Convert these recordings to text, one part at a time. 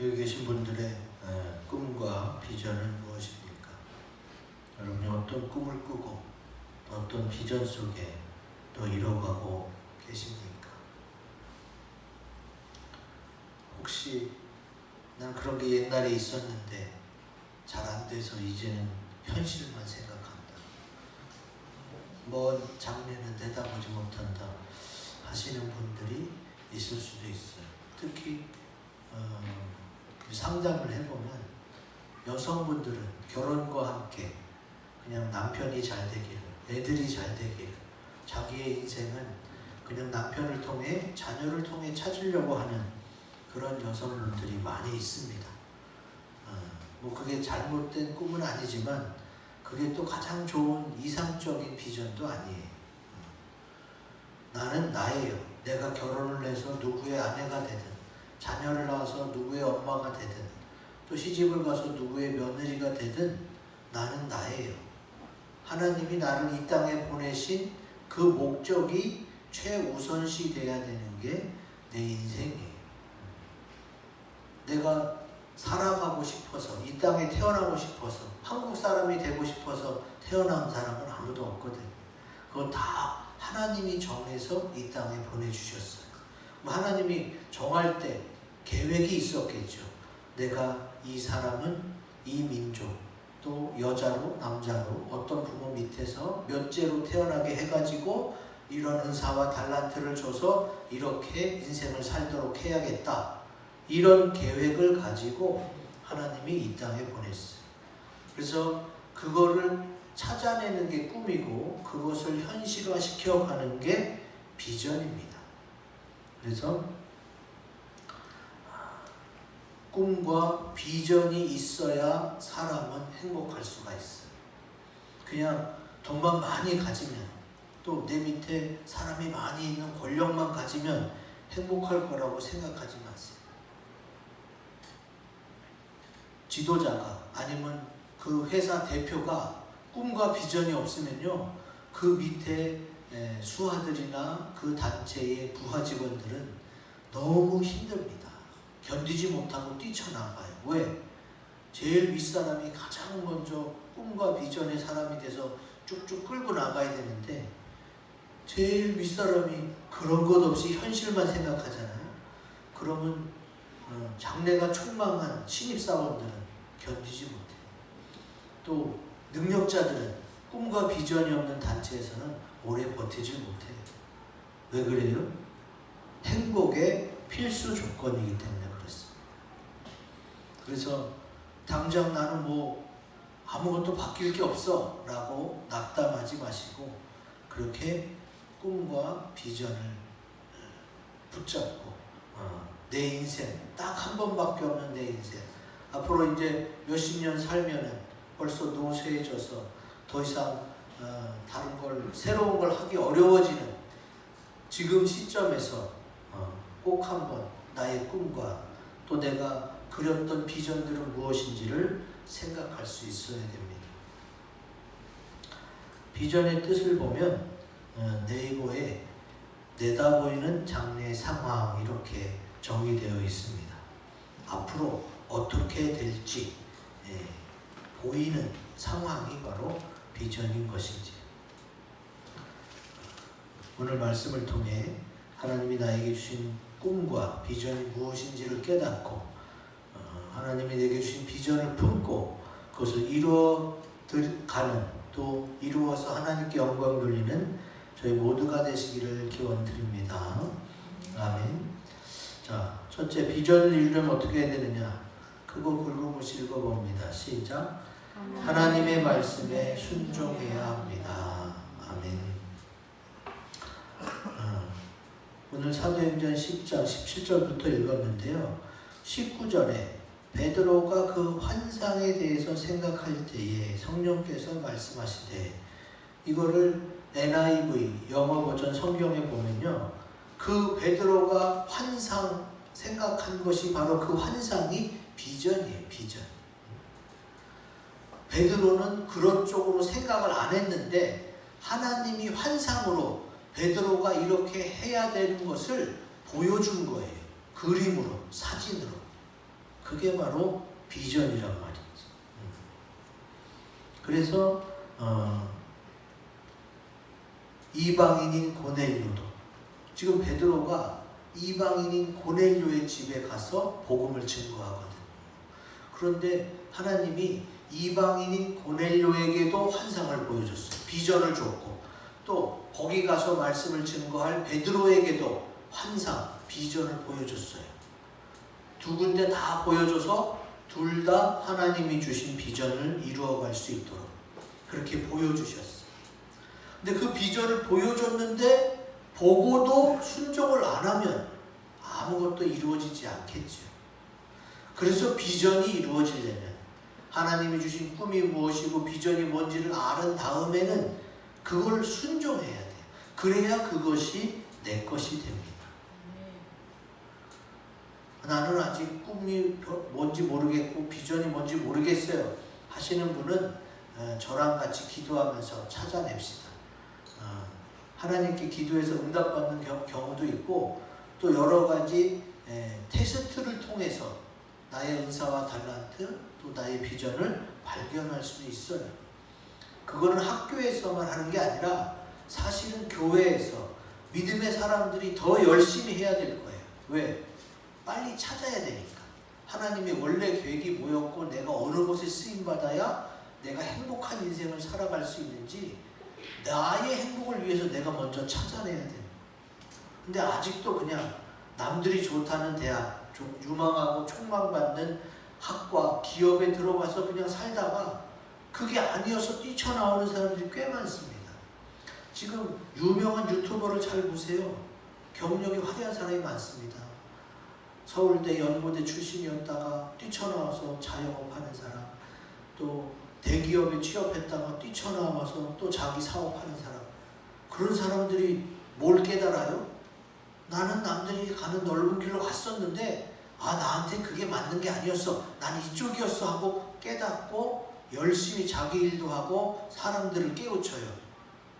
여기 계신 분들의 꿈과 비전은 무엇입니까? 여러분이 어떤 꿈을 꾸고 어떤 비전 속에 또 이뤄가고 계십니까? 혹시 난 그런 게 옛날에 있었는데 잘 안 돼서 이제는 현실만 생각한다. 먼 장래는 내다보지 못한다 하시는 분들이 있을 수도 있어요. 특히 상담을 해보면 여성분들은 결혼과 함께 그냥 남편이 잘 되기를, 애들이 잘 되기를, 자기의 인생은 그냥 남편을 통해, 자녀를 통해 찾으려고 하는 그런 여성분들이 많이 있습니다. 뭐 그게 잘못된 꿈은 아니지만 그게 또 가장 좋은 이상적인 비전도 아니에요. 나는 나예요. 내가 결혼을 해서 누구의 아내가 되든, 자녀를 낳아서 누구의 엄마가 되든, 또 시집을 가서 누구의 며느리가 되든 나는 나예요. 하나님이 나를 이 땅에 보내신 그 목적이 최우선시 돼야 되는 게 내 인생이에요. 내가 살아가고 싶어서, 이 땅에 태어나고 싶어서, 한국 사람이 되고 싶어서 태어난 사람은 아무도 없거든요. 그건 다 하나님이 정해서 이 땅에 보내주셨어요. 하나님이 정할 때 계획이 있었겠죠. 내가 이 사람은 이 민족, 또 여자로 남자로 어떤 부모 밑에서 몇째로 태어나게 해가지고 이런 은사와 달란트를 줘서 이렇게 인생을 살도록 해야겠다. 이런 계획을 가지고 하나님이 이 땅에 보냈어요. 그래서 그거를 찾아내는 게 꿈이고 그것을 현실화시켜가는 게 비전입니다. 그래서 꿈과 비전이 있어야 사람은 행복할 수가 있어요. 그냥 돈만 많이 가지면, 또 내 밑에 사람이 많이 있는 권력만 가지면 행복할 거라고 생각하지 마세요. 지도자가 아니면 그 회사 대표가 꿈과 비전이 없으면요, 그 밑에 수하들이나 그 단체의 부하 직원들은 너무 힘듭니다. 견디지 못하고 뛰쳐나가요. 왜? 제일 윗사람이 가장 먼저 꿈과 비전의 사람이 돼서 쭉쭉 끌고 나가야 되는데 제일 윗사람이 그런 것 없이 현실만 생각하잖아요. 그러면 장래가 촉망한 신입사원들은 견디지 못해요. 또 능력자들은 꿈과 비전이 없는 단체에서는 오래 버티지 못해요. 왜 그래요? 행복의 필수 조건이기 때문에 그렇습니다. 그래서 당장 나는 뭐 아무것도 바뀔 게 없어 라고 낙담하지 마시고 그렇게 꿈과 비전을 붙잡고 내 인생 딱 한 번밖에 없는 내 인생, 앞으로 이제 몇십 년 살면은 벌써 노쇠해져서 더 이상 다른 걸, 새로운 걸 하기 어려워지는 지금 시점에서 꼭 한번 나의 꿈과 또 내가 그렸던 비전들은 무엇인지를 생각할 수 있어야 됩니다. 비전의 뜻을 보면 네이버에 내다보이는 장래의 상황 이렇게 정의되어 있습니다. 앞으로 어떻게 될지 보이는 상황이 바로 비전인 것이지. 오늘 말씀을 통해 하나님이 나에게 주신 꿈과 비전이 무엇인지를 깨닫고 하나님이 내게 주신 비전을 품고 그것을 이루어가는, 또 이루어서 하나님께 영광 돌리는 저희 모두가 되시기를 기원드립니다. 아멘. 자, 첫째, 비전을 이루려면 어떻게 해야 되느냐? 크고 굵은 글씨 읽어봅니다. 시작. 하나님의 말씀에 순종해야 합니다. 아멘. 오늘 사도행전 10장 17절부터 읽었는데요. 19절에 베드로가 그 환상에 대해서 생각할 때에 성령께서 말씀하시되, 이거를 NIV 영어 버전 성경에 보면요, 그 베드로가 환상 생각한 것이 바로 그 환상이 비전이에요. 비전. 베드로는 그런 쪽으로 생각을 안 했는데 하나님이 환상으로 베드로가 이렇게 해야 되는 것을 보여준 거예요. 그림으로, 사진으로. 그게 바로 비전이란 말이지. 그래서 이방인인 고넬료도, 지금 베드로가 이방인인 고넬료의 집에 가서 복음을 증거하거든. 그런데 하나님이 이방인인 고넬료에게도 환상을 보여줬어요. 비전을 줬고, 또 거기 가서 말씀을 증거할 베드로에게도 환상, 비전을 보여줬어요. 두 군데 다 보여줘서 둘 다 하나님이 주신 비전을 이루어갈 수 있도록 그렇게 보여주셨어요. 근데 그 비전을 보여줬는데 보고도 순종을 안 하면 아무것도 이루어지지 않겠죠. 그래서 비전이 이루어지려면 하나님이 주신 꿈이 무엇이고 비전이 뭔지를 아는 다음에는 그걸 순종해야 돼요. 그래야 그것이 내 것이 됩니다. 나는 아직 꿈이 뭔지 모르겠고 비전이 뭔지 모르겠어요 하시는 분은 저랑 같이 기도하면서 찾아냅시다. 하나님께 기도해서 응답받는 경우도 있고, 또 여러 가지 테스트를 통해서 나의 은사와 달란트, 또 나의 비전을 발견할 수도 있어요. 그거는 학교에서만 하는 게 아니라 사실은 교회에서 믿음의 사람들이 더 열심히 해야 될 거예요. 왜? 빨리 찾아야 되니까. 하나님의 원래 계획이 뭐였고 내가 어느 곳에 쓰임받아야 내가 행복한 인생을 살아갈 수 있는지 나의 행복을 위해서 내가 먼저 찾아내야 돼요. 근데 아직도 그냥 남들이 좋다는 대학, 좀 유망하고 촉망받는 학과, 기업에 들어가서 그냥 살다가 그게 아니어서 뛰쳐나오는 사람들이 꽤 많습니다. 지금 유명한 유튜버를 잘 보세요. 경력이 화려한 사람이 많습니다. 서울대, 연고대 출신이었다가 뛰쳐나와서 자영업하는 사람, 또 대기업에 취업했다가 뛰쳐나와서 또 자기 사업하는 사람, 그런 사람들이 뭘 깨달아요? 나는 남들이 가는 넓은 길로 갔었는데 나한테 그게 맞는 게 아니었어, 난 이쪽이었어 하고 깨닫고 열심히 자기 일도 하고 사람들을 깨우쳐요.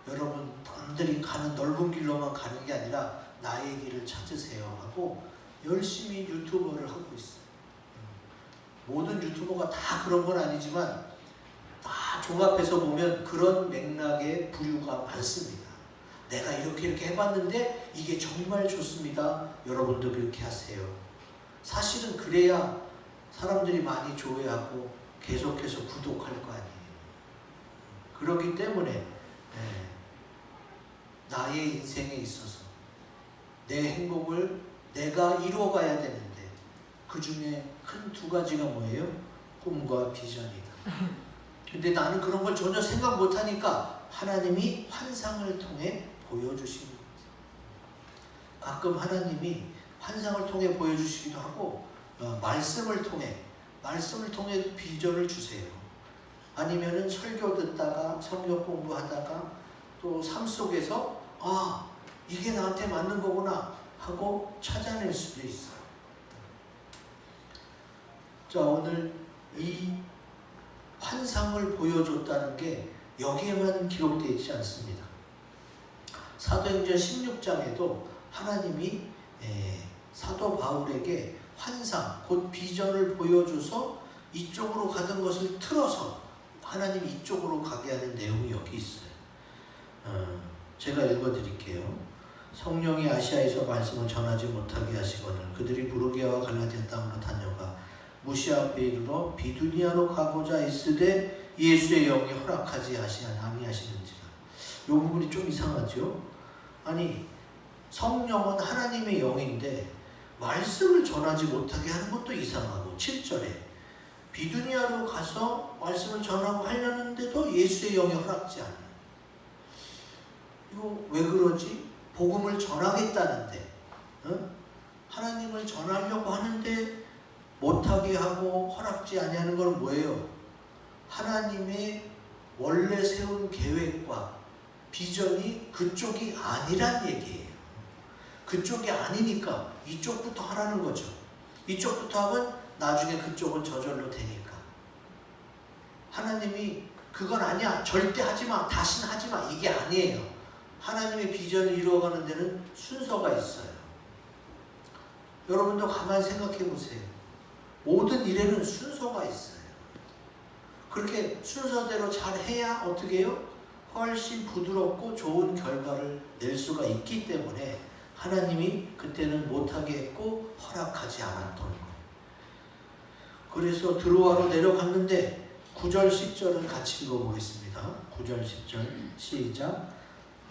여러분, 남들이 가는 넓은 길로만 가는 게 아니라 나의 길을 찾으세요 하고 열심히 유튜버를 하고 있어요. 모든 유튜버가 다 그런 건 아니지만 다 종합해서 보면 그런 맥락의 부류가 많습니다. 내가 이렇게 해봤는데 이게 정말 좋습니다. 여러분도 그렇게 하세요. 사실은 그래야 사람들이 많이 조회하고 계속해서 구독할 거 아니에요. 그렇기 때문에 나의 인생에 있어서 내 행복을 내가 이루어가야 되는데 그 중에 큰 두 가지가 뭐예요? 꿈과 비전이다. 근데 나는 그런 걸 전혀 생각 못하니까 하나님이 환상을 통해 보여주시는 거죠. 가끔 하나님이 환상을 통해 보여주시기도 하고 말씀을 통해 비전을 주세요. 아니면은 설교 듣다가 성경 공부하다가 또 삶 속에서 이게 나한테 맞는 거구나 하고 찾아낼 수도 있어요. 자, 오늘 이 환상을 보여줬다는 게 여기에만 기록되어 있지 않습니다. 사도행전 16장에도 하나님이 사도 바울에게 환상, 곧 비전을 보여줘서 이쪽으로 가던 것을 틀어서 하나님이 이쪽으로 가게 하는 내용이 여기 있어요. 제가 읽어드릴게요. 성령이 아시아에서 말씀을 전하지 못하게 하시거늘 그들이 부르기아와 갈라디아 땅으로 다녀가 무시아 앞에 이르러 비두니아로 가고자 있으되 예수의 영이 허락하지 아니하시는지라. 이 부분이 좀 이상하죠? 아니, 성령은 하나님의 영인데 말씀을 전하지 못하게 하는 것도 이상하고, 7절에 비두니아로 가서 말씀을 전하고 하려는데도 예수의 영이 허락지 않아요. 이거 왜 그러지? 복음을 전하겠다는데 하나님을 전하려고 하는데 못하게 하고 허락지 아니하는 건 뭐예요? 하나님의 원래 세운 계획과 비전이 그쪽이 아니란 얘기예요. 그쪽이 아니니까 이쪽부터 하라는 거죠. 이쪽부터 하면 나중에 그쪽은 저절로 되니까. 하나님이 그건 아니야, 절대 하지마, 다시는 하지마, 이게 아니에요. 하나님의 비전을 이루어가는 데는 순서가 있어요. 여러분도 가만히 생각해 보세요. 모든 일에는 순서가 있어요. 그렇게 순서대로 잘 해야 어떻게 해요? 훨씬 부드럽고 좋은 결과를 낼 수가 있기 때문에 하나님이 그때는 못하게 했고 허락하지 않았던 거예요. 그래서 드로아로 내려갔는데 9절 10절은 같이 읽어보겠습니다. 9절 10절 시작.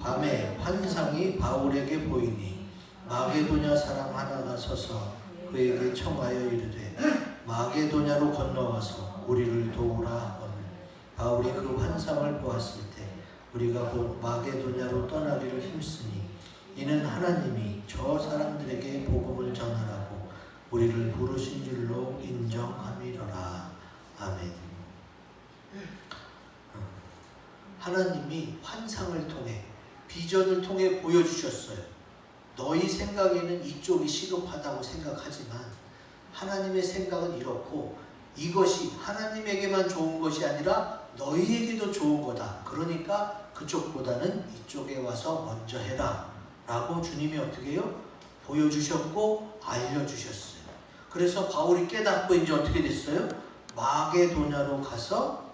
밤에 환상이 바울에게 보이니 마게도냐 사람 하나가 서서 그에게 청하여 이르되 마게도냐로 건너와서 우리를 도우라 하거늘 바울이 그 환상을 보았을 때 우리가 곧 마게도냐로 떠나기를 힘쓰니 이는 하나님이 저 사람들에게 복음을 전하라고 우리를 부르신 줄로 인정함이로라. 아멘. 하나님이 환상을 통해 비전을 통해 보여주셨어요. 너희 생각에는 이쪽이 시급하다고 생각하지만 하나님의 생각은 이렇고 이것이 하나님에게만 좋은 것이 아니라 너희에게도 좋은 거다. 그러니까 그쪽보다는 이쪽에 와서 먼저 해라 라고 주님이 어떻게 해요? 보여주셨고 알려주셨어요. 그래서 바울이 깨닫고 이제 어떻게 됐어요? 마게도냐로 가서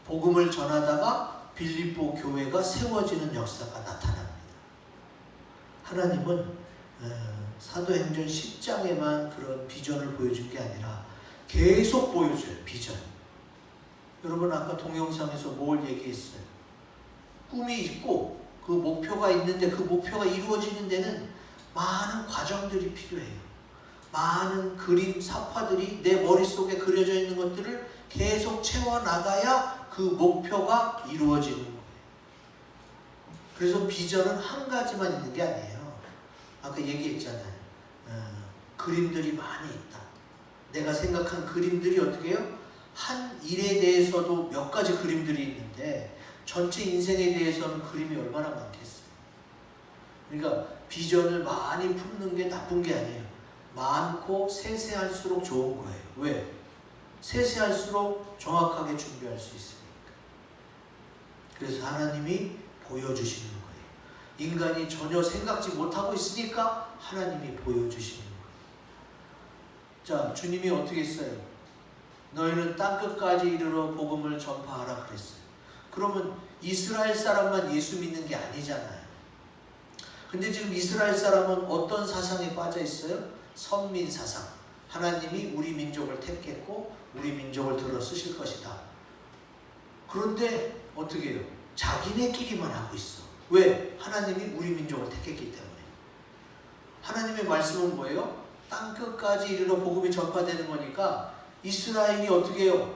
복음을 전하다가 빌립보 교회가 세워지는 역사가 나타납니다. 하나님은 사도행전 10장에만 그런 비전을 보여준 게 아니라 계속 보여줘요. 비전. 여러분 아까 동영상에서 뭘 얘기했어요? 꿈이 있고 그 목표가 있는데 그 목표가 이루어지는 데는 많은 과정들이 필요해요. 많은 그림, 사파들이 내 머릿속에 그려져 있는 것들을 계속 채워나가야 그 목표가 이루어지는 거예요. 그래서 비전은 한 가지만 있는 게 아니에요. 아까 얘기했잖아요. 그림들이 많이 있다. 내가 생각한 그림들이 어떻게 해요? 한 일에 대해서도 몇 가지 그림들이 있는데 전체 인생에 대해서는 그림이 얼마나 많겠어요. 그러니까 비전을 많이 품는 게 나쁜 게 아니에요. 많고 세세할수록 좋은 거예요. 왜? 세세할수록 정확하게 준비할 수 있으니까. 그래서 하나님이 보여주시는 거예요. 인간이 전혀 생각지 못하고 있으니까 하나님이 보여주시는 거예요. 자, 주님이 어떻게 했어요? 너희는 땅끝까지 이르러 복음을 전파하라 그랬어요. 그러면 이스라엘 사람만 예수 믿는 게 아니잖아요. 근데 지금 이스라엘 사람은 어떤 사상에 빠져 있어요? 선민 사상. 하나님이 우리 민족을 택했고 우리 민족을 들어 쓰실 것이다. 그런데 어떻게 해요? 자기네끼리만 하고 있어. 왜? 하나님이 우리 민족을 택했기 때문에. 하나님의 말씀은 뭐예요? 땅끝까지 이르러 복음이 전파되는 거니까 이스라엘이 어떻게 해요?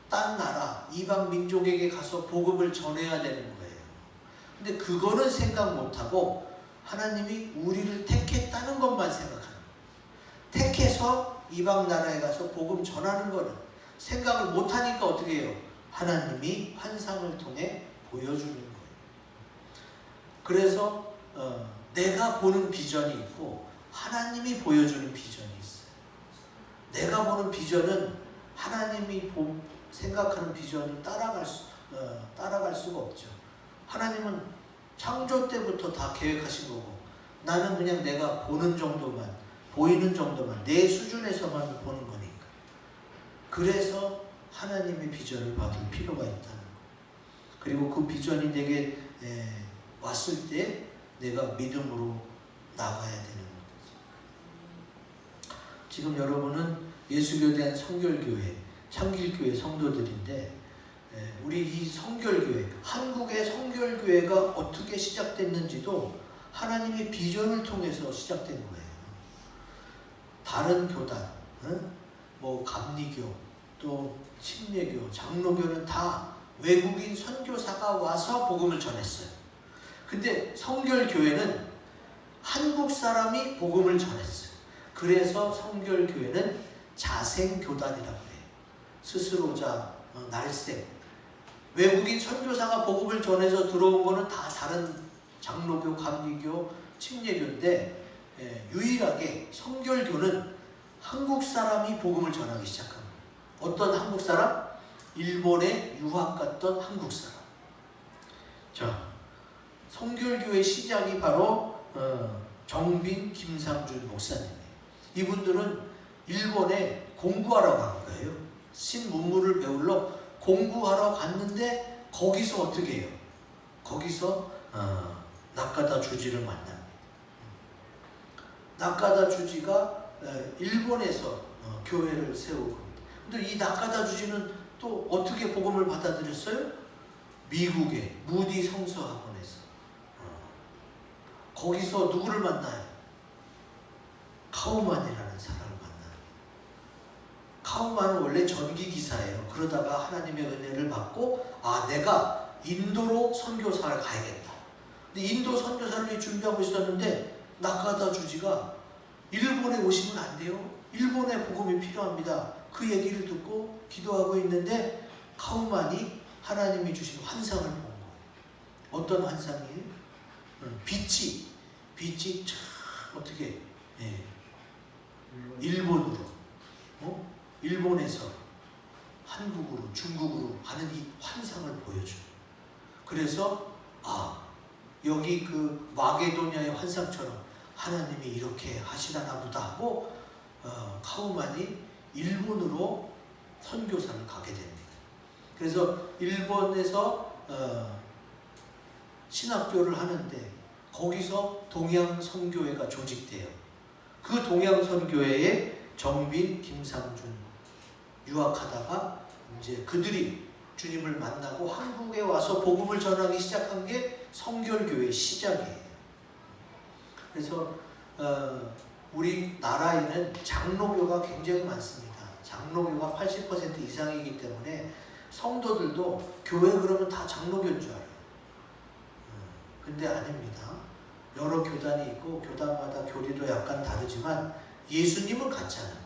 딴 나라, 이방 민족에게 가서 복음을 전해야 되는 거예요. 근데 그거는 생각 못하고 하나님이 우리를 택했다는 것만 생각하는 거예요. 택해서 이방 나라에 가서 복음 전하는 거는 생각을 못하니까 어떻게 해요? 하나님이 환상을 통해 보여주는 거예요. 그래서 내가 보는 비전이 있고 하나님이 보여주는 비전이 있어요. 내가 보는 비전은 하나님이 생각하는 비전을 따라갈 수가 없죠. 하나님은 창조 때부터 다 계획하신 거고 나는 그냥 내가 보는 정도만, 보이는 정도만, 내 수준에서만 보는 거니까. 그래서 하나님의 비전을 받을 필요가 있다는 거. 그리고 그 비전이 내게 왔을 때 내가 믿음으로 나가야 되는 거죠. 지금 여러분은 예수교대한 성결교회, 창길교회 성도들인데 우리 이 성결교회, 한국의 성결교회가 어떻게 시작됐는지도 하나님의 비전을 통해서 시작된 거예요. 다른 교단, 뭐 감리교, 또 침례교, 장로교는 다 외국인 선교사가 와서 복음을 전했어요. 근데 성결교회는 한국 사람이 복음을 전했어요. 그래서 성결교회는 자생교단이라고 해요. 스스로자, 날생. 외국인 선교사가 복음을 전해서 들어온 거는 다 다른 장로교, 감리교, 침례교인데 유일하게 성결교는 한국 사람이 복음을 전하기 시작한 거예요. 어떤 한국 사람? 일본에 유학 갔던 한국 사람. 자, 성결교회 시작이 바로 정빈, 김상준 목사님이에요. 이분들은 일본에 공부하러 간 거예요. 신문물을 배우러 공부하러 갔는데 거기서 어떻게 해요? 거기서 나카다 주지를 만납니다. 나카다 주지가 일본에서 교회를 세우고 있습니다. 근데 이 나카다 주지는 또 어떻게 복음을 받아들였어요? 미국의 무디 성서학원에서 거기서 누구를 만나요? 카우만이라는 사람을 만나요. 카우만은 원래 전기기사예요. 그러다가 하나님의 은혜를 받고 내가 인도로 선교사를 가야겠다. 근데 인도 선교사를 준비하고 있었는데 나카다 주지가 일본에 오시면 안 돼요. 일본에 복음이 필요합니다. 그 얘기를 듣고 기도하고 있는데 카우만이 하나님이 주신 환상을 본 거예요. 어떤 환상이에요? 빛이 참 어떻게 일본으로 일본에서 한국으로 중국으로 가는 이 환상을 보여줘요. 그래서 여기 그 마게도냐의 환상처럼 하나님이 이렇게 하시려나 보다 하고 카우만이 일본으로 선교사를 가게 됩니다. 그래서 일본에서 신학교를 하는데 거기서 동양선교회가 조직돼요. 그 동양선교회에 정빈, 김상준 유학하다가 이제 그들이 주님을 만나고 한국에 와서 복음을 전하기 시작한 게 성결교회의 시작이에요. 그래서 우리나라에는 장로교가 굉장히 많습니다. 장로교가 80% 이상이기 때문에 성도들도 교회 그러면 다 장로교인 줄 알아요. 근데 아닙니다. 여러 교단이 있고 교단마다 교리도 약간 다르지만 예수님은 같잖아요.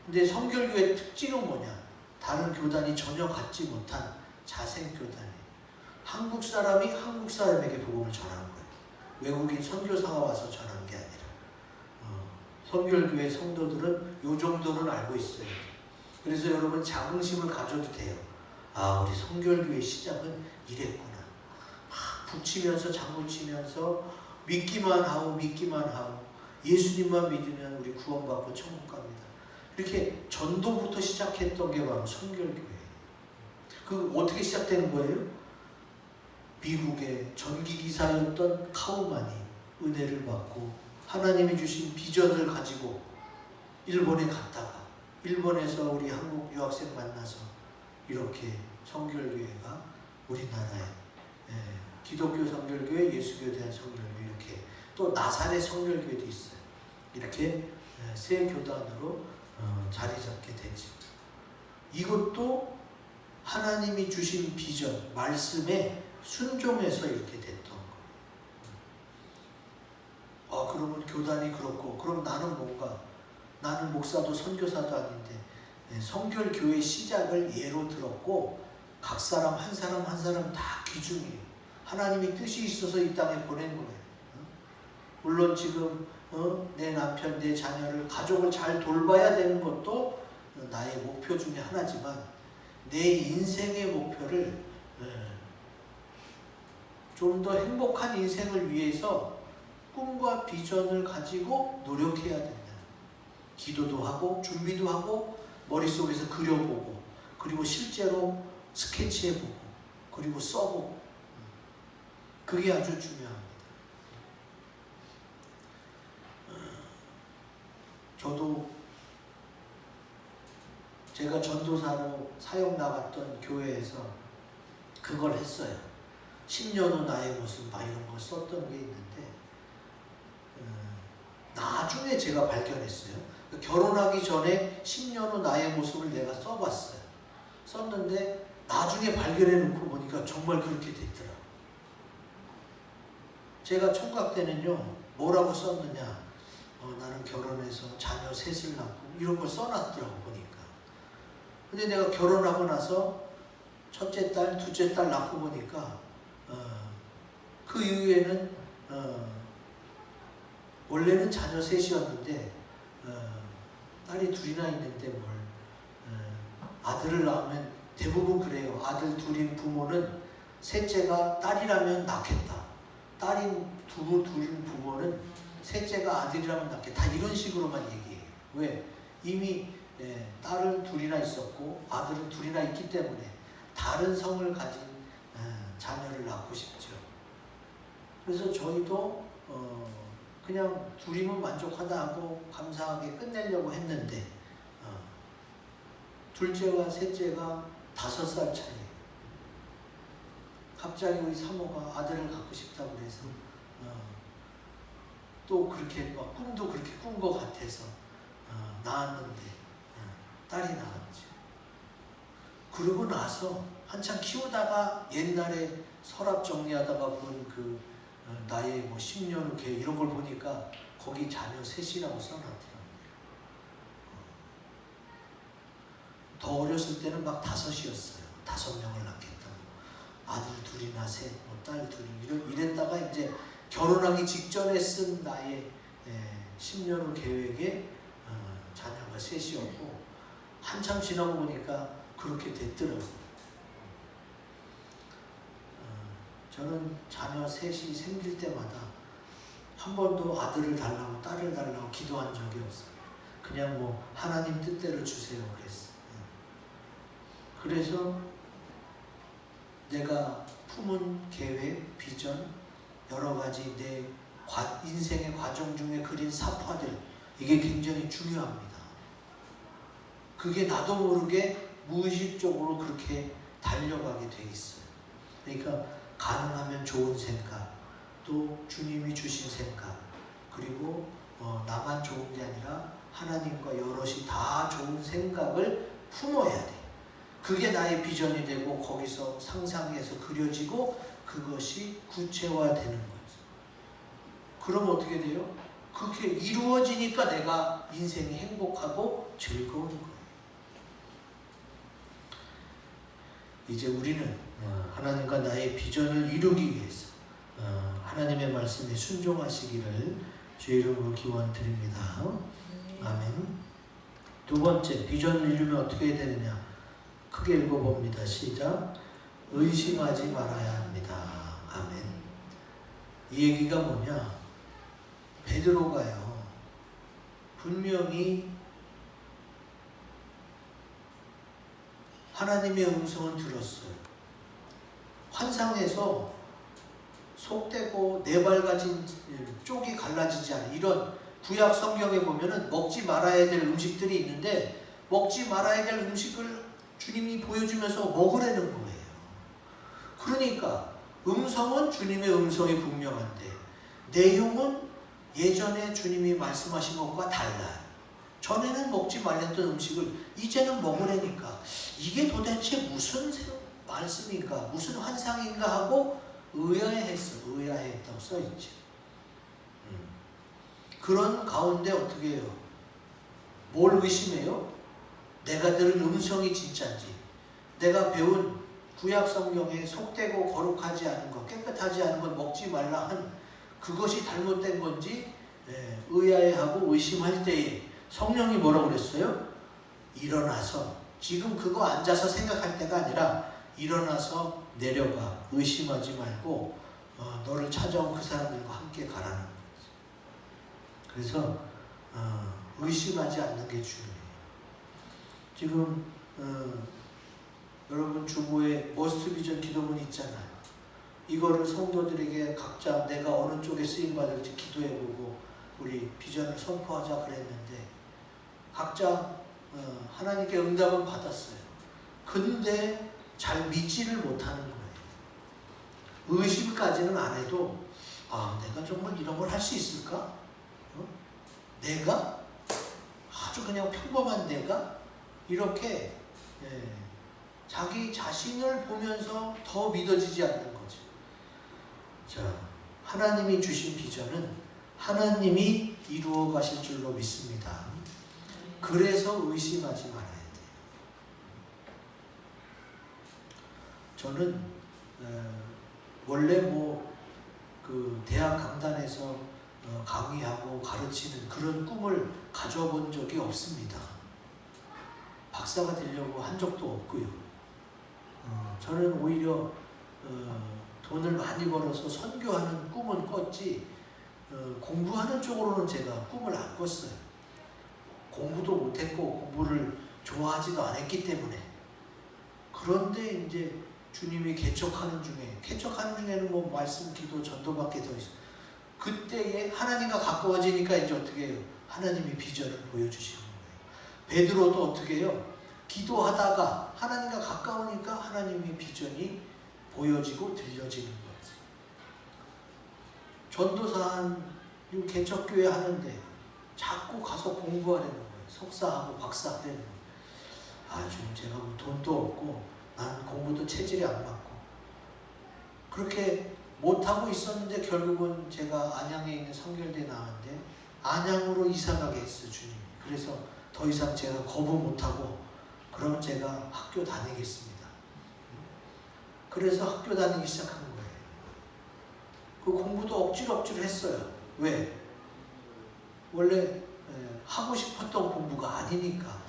근데 성결교회의 특징은 뭐냐? 다른 교단이 전혀 갖지 못한 자생교단이에요. 한국 사람이 한국 사람에게 복음을 전하는 거예요. 외국인 선교사가 와서 전하는 게 아니라 성결교회 성도들은 이 정도는 알고 있어요. 그래서 여러분 자긍심을 가져도 돼요. 우리 성결교회 시작은 이랬구나. 붙이면서 장구치면서 믿기만 하고 예수님만 믿으면 우리 구원받고 천국 갑니다. 이렇게 전도부터 시작했던 게 바로 성결교회예요. 그 어떻게 시작되는 거예요? 미국의 전기기사였던 카우만이 은혜를 받고 하나님이 주신 비전을 가지고 일본에 갔다가 일본에서 우리 한국 유학생 만나서 이렇게 성결교회가 우리나라에 기독교 성결교회, 예수교에 대한 성결교회 이렇게 또 나사렛 성결교회도 있어요. 이렇게 세 교단으로 자리 잡게 되죠. 이것도 하나님이 주신 비전, 말씀에 순종해서 이렇게 됐던 거예요. 그러면 교단이 그렇고 그럼 나는 뭔가? 나는 목사도 선교사도 아닌데 성결교회 시작을 예로 들었고 각 사람 한 사람 다 기준이에요. 하나님이 뜻이 있어서 이 땅에 보낸 거예요. 물론 지금 내 남편, 내 자녀를, 가족을 잘 돌봐야 되는 것도 나의 목표 중에 하나지만 내 인생의 목표를 좀 더 행복한 인생을 위해서 꿈과 비전을 가지고 노력해야 된다. 기도도 하고 준비도 하고 머릿속에서 그려보고 그리고 실제로 스케치해보고 그리고 써보고 그게 아주 중요합니다. 저도 제가 전도사로 사역 나갔던 교회에서 그걸 했어요. 10년 후 나의 모습 이런 걸 썼던 게 있는데 나중에 제가 발견했어요. 결혼하기 전에 10년 후 나의 모습을 내가 써봤어요. 썼는데 나중에 발견해 놓고 보니까 정말 그렇게 됐더라. 제가 총각 때는요 뭐라고 썼느냐, 나는 결혼해서 자녀 셋을 낳고 이런 걸 써놨더라고 보니까. 근데 내가 결혼하고 나서 첫째 딸, 둘째 딸 낳고 보니까 그 이후에는 원래는 자녀 셋이었는데 딸이 둘이나 있는데 아들을 낳으면 대부분 그래요. 아들 둘인 부모는 셋째가 딸이라면 낳겠다. 딸인 둘인 부모는 셋째가 아들이라면 낳겠다. 다 이런 식으로만 얘기해요. 왜? 이미 딸은 둘이나 있었고 아들은 둘이나 있기 때문에 다른 성을 가진 자녀를 낳고 싶죠. 그래서 저희도 그냥 둘이면 만족하다 하고 감사하게 끝내려고 했는데 둘째와 셋째가 5살 차이에요. 갑자기 우리 사모가 아들을 갖고 싶다고 그래서 또 그렇게 막 꿈도 그렇게 꾼 것 같아서 낳았는데 딸이 나왔죠. 그러고 나서 한참 키우다가 옛날에 서랍 정리하다가 본 그 나의 뭐 10년 후 이런 걸 보니까 거기 자녀 셋이라고 써놨더라고요. 더 어렸을 때는 막 5이었어요. 5명을 낳겠다고. 아들 둘이나 셋, 딸 둘이 이랬다가 이제 결혼하기 직전에 쓴 나의 10년 후 계획에 자녀가 셋이었고 한참 지나고 보니까 그렇게 됐더라고요. 저는 자녀 셋이 생길 때마다 한 번도 아들을 달라고 딸을 달라고 기도한 적이 없어요. 그냥 뭐 하나님 뜻대로 주세요 그랬어요. 그래서 내가 품은 계획, 비전, 여러 가지 내 인생의 과정 중에 그린 사파들, 이게 굉장히 중요합니다. 그게 나도 모르게 무의식적으로 그렇게 달려가게 돼 있어요. 그러니까 가능하면 좋은 생각, 또 주님이 주신 생각, 그리고 나만 좋은 게 아니라 하나님과 여럿이 다 좋은 생각을 품어야 돼. 그게 나의 비전이 되고 거기서 상상해서 그려지고 그것이 구체화되는 거죠. 그럼 어떻게 돼요? 그렇게 이루어지니까 내가 인생이 행복하고 즐거운 거예요. 이제 우리는 하나님과 나의 비전을 이루기 위해서 하나님의 말씀에 순종하시기를 주의 이름으로 기원드립니다. 아멘. 두 번째, 비전을 이루면 어떻게 해야 되느냐? 크게 읽어봅니다. 시작. 의심하지 말아야 합니다. 아멘. 이 얘기가 뭐냐? 베드로가요, 분명히 하나님의 음성을 들었어요. 환상에서 속되고 네발가진 쪽이 갈라지지 않은 이런 구약 성경에 보면은 먹지 말아야 될 음식들이 있는데 먹지 말아야 될 음식을 주님이 보여주면서 먹으라는 거예요. 그러니까 음성은 주님의 음성이 분명한데 내용은 예전에 주님이 말씀하신 것과 달라요. 전에는 먹지 말랬던 음식을 이제는 먹으라니까 이게 도대체 무슨 말씀인가 무슨 환상인가 하고 의아해했다고 써있죠. 그런 가운데 어떻게 해요? 뭘 의심해요? 내가 들은 음성이 진짜인지, 내가 배운 구약 성경에 속되고 거룩하지 않은 것, 깨끗하지 않은 것 먹지 말라 한 그것이 잘못된 건지 의아해하고 의심할 때에 성령이 뭐라고 그랬어요? 일어나서, 지금 그거 앉아서 생각할 때가 아니라 일어나서 내려가, 의심하지 말고 너를 찾아온 그 사람들과 함께 가라는 거죠. 그래서 의심하지 않는 게 중요해요. 지금 여러분 주보에 머스트 비전 기도문 있잖아요. 이거를 성도들에게 각자 내가 어느 쪽에 쓰임받을지 기도해보고 우리 비전을 선포하자 그랬는데 각자 하나님께 응답은 받았어요. 근데 잘 믿지를 못하는 거예요. 의심까지는 안 해도 내가 정말 이런 걸 할 수 있을까? 내가? 아주 그냥 평범한 내가? 이렇게 자기 자신을 보면서 더 믿어지지 않는 거죠. 자, 하나님이 주신 비전은 하나님이 이루어 가실 줄로 믿습니다. 그래서 의심하지 말아야 돼요. 저는 원래 그 대학 강단에서 강의하고 가르치는 그런 꿈을 가져본 적이 없습니다. 박사가 되려고 한 적도 없고요. 저는 오히려 돈을 많이 벌어서 선교하는 꿈은 꿨지 공부하는 쪽으로는 제가 꿈을 안 꿨어요. 공부도 못했고 공부를 좋아하지도 않았기 때문에. 그런데 이제 주님이 개척하는 중에는 뭐 말씀, 기도, 전도밖에 더 있어요. 그때에 하나님과 가까워지니까 이제 어떻게 해요? 하나님이 비전을 보여주시는 거예요. 베드로도 어떻게 해요? 기도하다가 하나님과 가까우니까 하나님의 비전이 보여지고 들려지는 거지. 전도사 개척교회 하는데 자꾸 가서 공부하려는 거예요. 석사하고 박사하려는 거예요. 주님 제가 뭐 돈도 없고 나는 공부도 체질이 안 맞고 그렇게 못하고 있었는데 결국은 제가 안양에 있는 성결대에 나왔는데 안양으로 이사 가게 했어요, 주님이. 그래서 더 이상 제가 거부 못하고 그럼 제가 학교 다니겠습니다. 그래서 학교 다니기 시작한 거예요. 그 공부도 억지로 했어요. 왜? 원래 하고 싶었던 공부가 아니니까.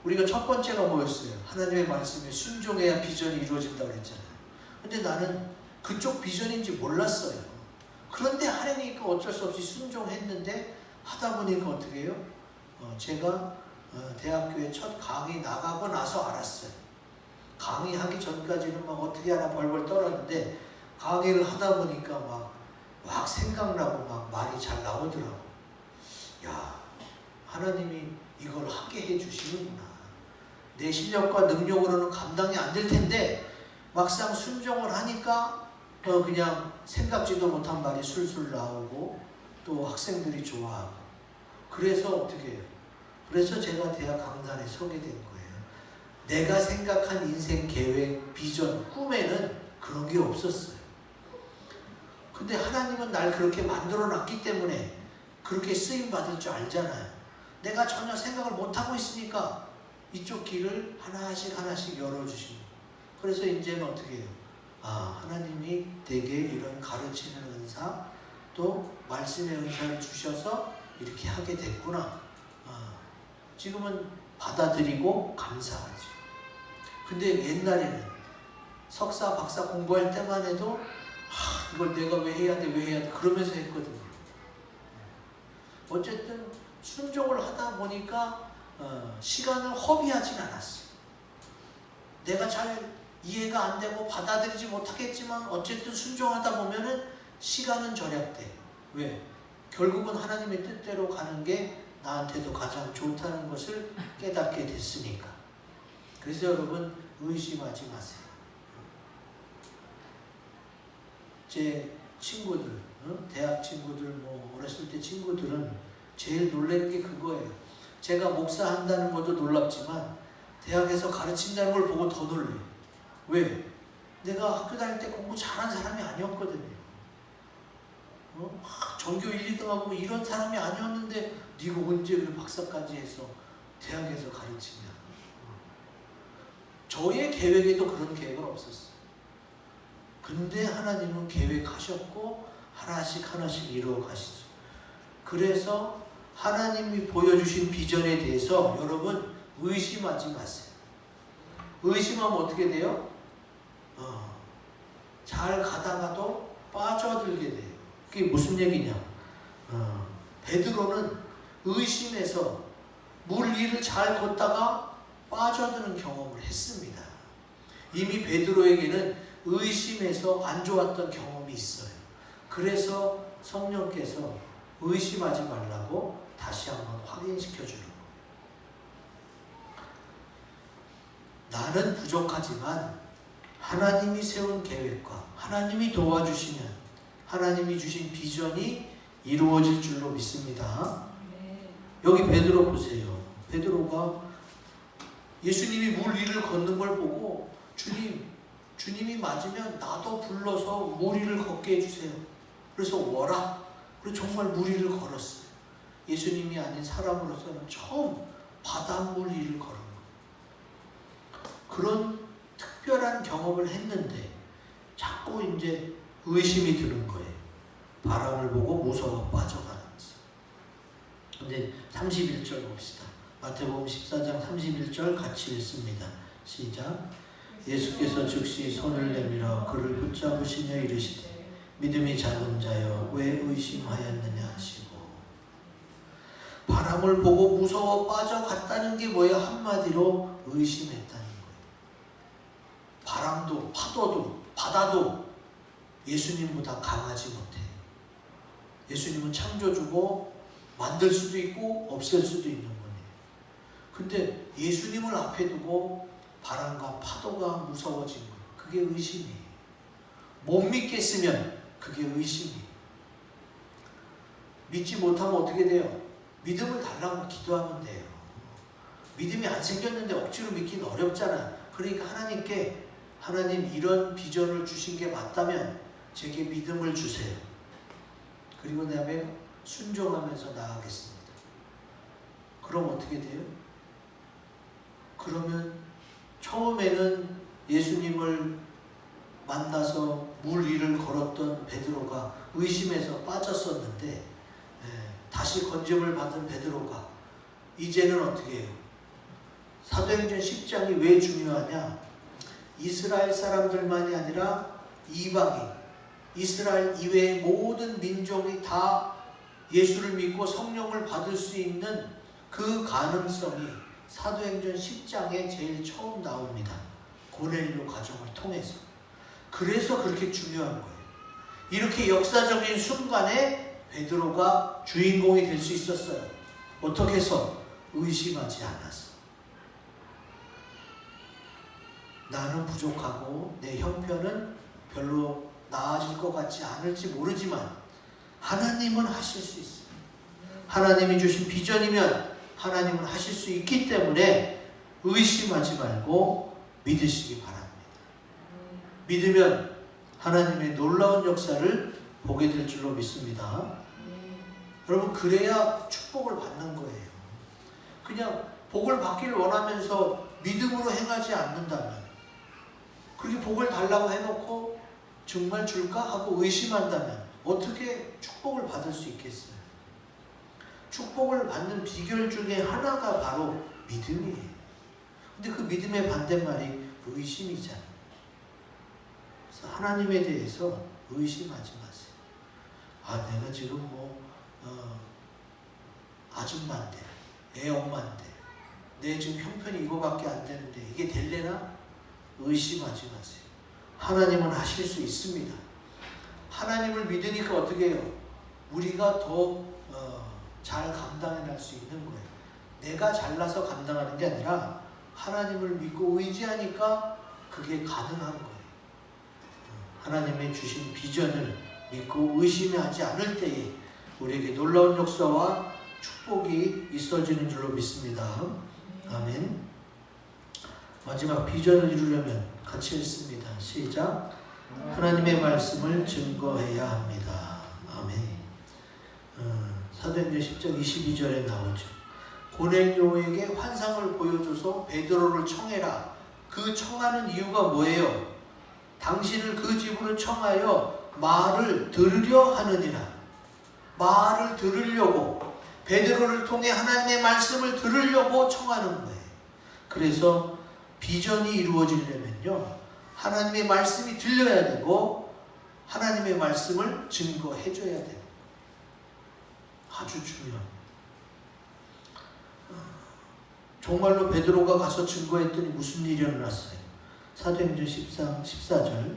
우리가 첫 번째가 뭐였어요? 하나님의 말씀에 순종해야 비전이 이루어진다고 그랬잖아요. 근데 나는 그쪽 비전인지 몰랐어요. 그런데 하나님이니까 어쩔 수 없이 순종했는데 하다 보니까 어떻게 해요? 제가 대학교에 첫 강의 나가고 나서 알았어요. 강의하기 전까지는 막 어떻게 하나 벌벌 떨었는데 강의를 하다 보니까 막 생각나고 막 말이 잘 나오더라고. 야, 하나님이 이걸 하게 해주시는구나. 내 실력과 능력으로는 감당이 안 될 텐데 막상 순종을 하니까 그냥 생각지도 못한 말이 술술 나오고 또 학생들이 좋아하고. 그래서 어떻게 해요? 그래서 제가 대학 강단에 서게 된 거예요. 내가 생각한 인생 계획, 비전, 꿈에는 그런 게 없었어요. 근데 하나님은 날 그렇게 만들어 놨기 때문에 그렇게 쓰임 받을 줄 알잖아요. 내가 전혀 생각을 못하고 있으니까 이쪽 길을 하나씩 열어주시는 거예요. 그래서 이제는 어떻게 해요? 하나님이 내게 이런 가르치는 은사, 또 말씀의 은사를 주셔서 이렇게 하게 됐구나. 지금은 받아들이고 감사하죠. 근데 옛날에는 석사, 박사 공부할 때만 해도 이걸 내가 왜 해야 돼 그러면서 했거든요. 어쨌든 순종을 하다 보니까 시간을 허비하진 않았어요. 내가 잘 이해가 안 되고 받아들이지 못하겠지만 어쨌든 순종하다 보면은 시간은 절약돼. 왜? 결국은 하나님의 뜻대로 가는 게 나한테도 가장 좋다는 것을 깨닫게 됐으니까. 그래서 여러분 의심하지 마세요. 제 친구들, 대학 친구들, 뭐 어렸을 때 친구들은 제일 놀라는 게 그거예요. 제가 목사한다는 것도 놀랍지만 대학에서 가르친다는 걸 보고 더 놀래요. 왜? 내가 학교 다닐 때 공부 잘한 사람이 아니었거든요. 전교 1, 2등하고 이런 사람이 아니었는데 네가 언제 그 박사까지 해서 대학에서 가르치냐. 저의 계획에도 그런 계획은 없었어요. 근데 하나님은 계획하셨고 하나씩 이루어 가시죠. 그래서 하나님이 보여주신 비전에 대해서 여러분 의심하지 마세요. 의심하면 어떻게 돼요? 잘 가다가도 빠져들게 돼요. 그게 무슨 얘기냐? 베드로는 의심해서 물 위를 잘 걷다가 빠져드는 경험을 했습니다. 이미 베드로에게는 의심해서 안 좋았던 경험이 있어요. 그래서 성령께서 의심하지 말라고 다시 한번 확인시켜 주는 거예요. 나는 부족하지만 하나님이 세운 계획과 하나님이 도와주시면 하나님이 주신 비전이 이루어질 줄로 믿습니다. 여기 베드로 보세요. 베드로가 예수님이 물 위를 걷는 걸 보고 주님이 맞으면 나도 불러서 물 위를 걷게 해주세요. 그래서 워라. 그리고 정말 물 위를 걸었어요. 예수님이 아닌 사람으로서는 처음 바닷물 위를 걸은 거예요. 그런 특별한 경험을 했는데 자꾸 이제 의심이 드는 거예요. 바람을 보고 무서워 빠져가는 거죠. 근데 31절 봅시다. 마태복음 14장 31절 같이 읽습니다. 시작. 예수께서 즉시 손을 내밀어 그를 붙잡으시며 이르시되 믿음이 작은 자여 왜 의심하였느냐 하시고 바람을 보고 무서워 빠져갔다는 게 뭐예요? 한마디로 의심했다는 거예요. 바람도 파도도 바다도 예수님보다 강하지 못해요. 예수님은 창조주고 만들 수도 있고 없앨 수도 있는 거예요. 근데 예수님을 앞에 두고 바람과 파도가 무서워진 거예요. 그게 의심이에요. 못 믿겠으면 그게 의심이에요. 믿지 못하면 어떻게 돼요? 믿음을 달라고 기도하면 돼요. 믿음이 안 생겼는데 억지로 믿기는 어렵잖아요. 그러니까 하나님께 하나님 이런 비전을 주신 게 맞다면 제게 믿음을 주세요. 그리고 다음에 순종하면서 나아가겠습니다. 그럼 어떻게 돼요? 그러면 처음에는 예수님을 만나서 물 위를 걸었던 베드로가 의심에서 빠졌었는데 다시 건짐을 받은 베드로가 이제는 어떻게 해요? 사도행전 10장이 왜 중요하냐? 이스라엘 사람들만이 아니라 이방인, 이스라엘 이외의 모든 민족이 다 예수를 믿고 성령을 받을 수 있는 그 가능성이 사도행전 10장에 제일 처음 나옵니다. 고넬료 가정을 통해서. 그래서 그렇게 중요한 거예요. 이렇게 역사적인 순간에 베드로가 주인공이 될 수 있었어요. 어떻게 해서? 의심하지 않았어. 나는 부족하고 내 형편은 별로 나아질 것 같지 않을지 모르지만 하나님은 하실 수 있어요. 하나님이 주신 비전이면 하나님은 하실 수 있기 때문에 의심하지 말고 믿으시기 바랍니다. 믿으면 하나님의 놀라운 역사를 보게 될 줄로 믿습니다. 여러분, 그래야 축복을 받는 거예요. 그냥 복을 받기를 원하면서 믿음으로 행하지 않는다면, 그렇게 복을 달라고 해놓고 정말 줄까 하고 의심한다면 어떻게 축복을 받을 수 있겠어요? 축복을 받는 비결 중에 하나가 바로 믿음이에요. 근데 그 믿음의 반대말이 의심이잖아요. 그래서 하나님에 대해서 의심하지 마세요. 내가 지금 아줌마인데, 애 엄마인데, 내 지금 형편이 이거밖에 안 되는데 이게 될래나? 의심하지 마세요. 하나님은 하실 수 있습니다. 하나님을 믿으니까 어떻게 해요? 우리가 더 잘 감당해낼 수 있는 거예요. 내가 잘나서 감당하는 게 아니라 하나님을 믿고 의지하니까 그게 가능한 거예요. 하나님의 주신 비전을 믿고 의심하지 않을 때에 우리에게 놀라운 역사와 축복이 있어지는 줄로 믿습니다. 아멘. 마지막 비전을 이루려면 같이 읽습니다. 시작. 하나님의 말씀을 증거해야 합니다. 아멘. 사도행전 10장 22절에 나오죠. 고넬료에게 환상을 보여줘서 베드로를 청해라. 그 청하는 이유가 뭐예요? 당신을 그 집으로 청하여 말을 들으려 하느니라. 말을 들으려고, 베드로를 통해 하나님의 말씀을 들으려고 청하는 거예요. 그래서 비전이 이루어지려면요, 하나님의 말씀이 들려야 되고 하나님의 말씀을 증거해 줘야 돼요. 아주 중요합니다. 정말로 베드로가 가서 증거했더니 무슨 일이 일어났어요? 사도행전 14절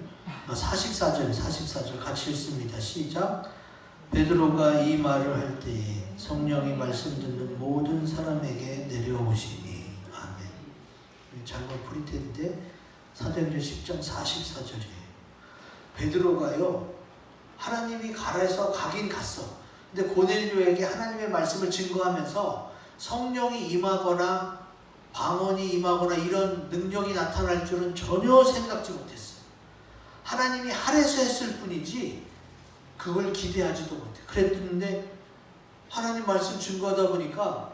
같이 읽습니다. 시작. 베드로가 이 말을 할 때에 성령이 말씀 듣는 모든 사람에게 내려오시니. 아멘. 잘못 프린트인데 사도행전 10장 44절이에요. 베드로가요, 하나님이 가라해서 가긴 갔어. 근데 고넬료에게 하나님의 말씀을 증거하면서 성령이 임하거나 방언이 임하거나 이런 능력이 나타날 줄은 전혀 생각지 못했어요. 하나님이 하래서 했을 뿐이지 그걸 기대하지도 못해. 그랬는데 하나님 말씀 증거하다 보니까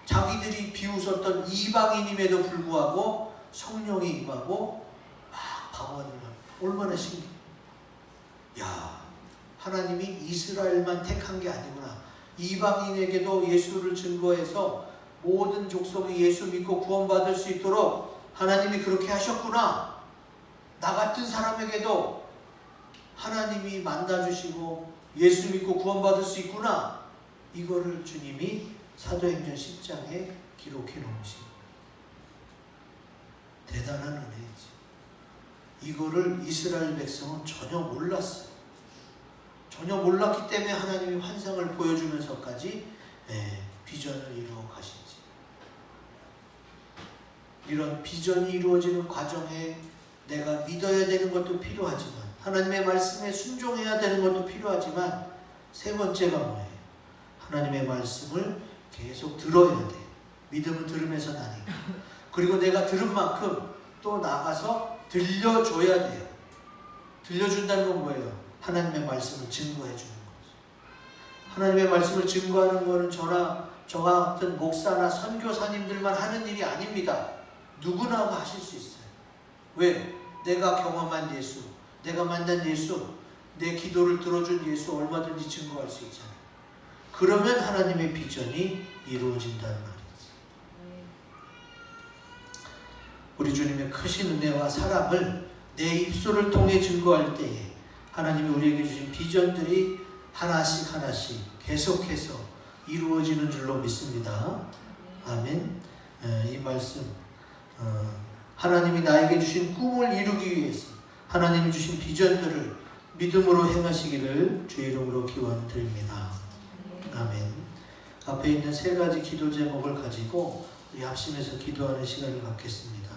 자기들이 비웃었던 이방인임에도 불구하고 성령이 임하고 막 방언이 임하고, 얼마나 신기해. 야, 하나님이 이스라엘만 택한 게 아니구나. 이방인에게도 예수를 증거해서 모든 족속이 예수 믿고 구원받을 수 있도록 하나님이 그렇게 하셨구나. 나 같은 사람에게도 하나님이 만나주시고 예수 믿고 구원받을 수 있구나. 이거를 주님이 사도행전 10장에 기록해 놓으신 대단한 은혜이지. 이거를 이스라엘 백성은 전혀 몰랐어요. 전혀 몰랐기 때문에 하나님이 환상을 보여주면서까지 비전을 이루어 가시지. 이런 비전이 이루어지는 과정에 내가 믿어야 되는 것도 필요하지만, 하나님의 말씀에 순종해야 되는 것도 필요하지만, 세 번째가 뭐예요? 하나님의 말씀을 계속 들어야 돼. 믿음은 들음에서 나니까. 그리고 내가 들은 만큼 또 나가서 들려줘야 돼요. 들려준다는 건 뭐예요? 하나님의 말씀을 증거해 주는 거죠. 하나님의 말씀을 증거하는 것은 저와 같은 목사나 선교사님들만 하는 일이 아닙니다. 누구나 하실 수 있어요. 왜? 내가 경험한 예수, 내가 만난 예수, 내 기도를 들어준 예수 얼마든지 증거할 수 있잖아요. 그러면 하나님의 비전이 이루어진다는 말이지. 우리 주님의 크신 은혜와 사랑을 내 입술을 통해 증거할 때에 하나님이 우리에게 주신 비전들이 하나씩 하나씩 계속해서 이루어지는 줄로 믿습니다. 아멘. 이 말씀, 하나님이 나에게 주신 꿈을 이루기 위해서 하나님이 주신 비전들을 믿음으로 행하시기를 주의 이름으로 기원드립니다. 아멘. 앞에 있는 세 가지 기도 제목을 가지고 우리 합심해서 기도하는 시간을 갖겠습니다.